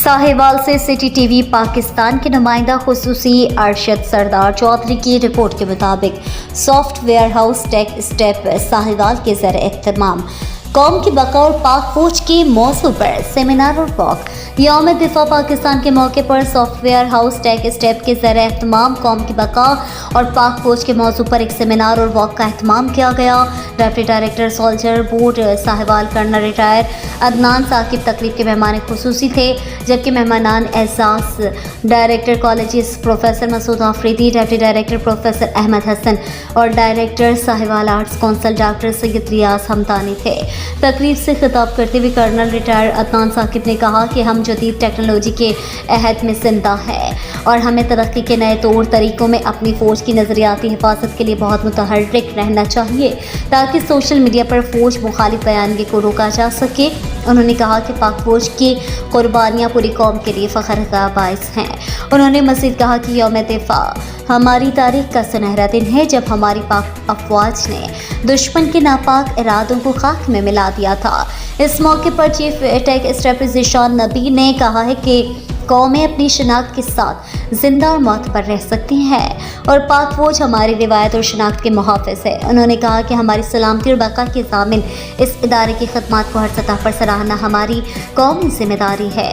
साहिवाल से city TV Pakistan के नुमाइंदा खुसूसी अरशद सरदार चौधरी की रिपोर्ट के मुताबिक software house Tech Step Sahiwal के ज़र एहतमाम कौम की बका और पाक फौज के मौजू पर सेमिनार और वॉक। यौम दिफा पाकिस्तान के मौके पर सॉफ्टवेयर हाउस टेक स्टेप के ज़र एहतमाम कौम की बका और पाक फौज के मौजू पर एक सेमिनार और वॉक का एहतमाम किया गया। Deputy director soldier board Sahiwal colonel retire Adnan Saqib तकरीब के मेहमान खुसूसी थे, जबकि मेहमानान एजाज director colleges professor Masood Afridi, deputy director professor Ahmad Hasan और director Sahiwal arts council doctor Syed Riaz Hamdani थे। तकरीब से खिताब करते हुए कर्नल रिटायर अदनान साकिब ने कहा कि हम जदीद टेक्नोलॉजी के अहद में जिंदा है और हमें तरक्की के नए तौर तरीक़ों में अपनी फ़ौज की नज़रियाती हिफाजत के लिए बहुत मुतहर्रिक रहना चाहिए ताकि सोशल मीडिया पर फ़ौज मुखालिफ बयानगी को रोका जा सके। उन्होंने कहा कि पाक फ़ौज की कुर्बानियाँ पूरी कौम के लिए फ़ख्र का बाइस हैं। उन्होंने मज़ीद कहा कि यौम दिफा हमारी तारीख का सुनहरा दिन है जब हमारी पाक अफवाज ने दुश्मन के नापाक इरादों को खाक में मिला दिया था। इस मौके पर चीफ टेक स्टेप ज़ीशान नबी ने कहा है कि कौमें अपनी शनाख्त के साथ जिंदा और मोतबर रह सकती हैं और पाक फौज हमारी रिवायत और शनाख्त के मुहाफ़िज़ है। उन्होंने कहा कि हमारी सलामती और बका के ज़ामिन इस इदारे की खदमात को हर सतह पर सराहना हमारी कौमी जिम्मेदारी है।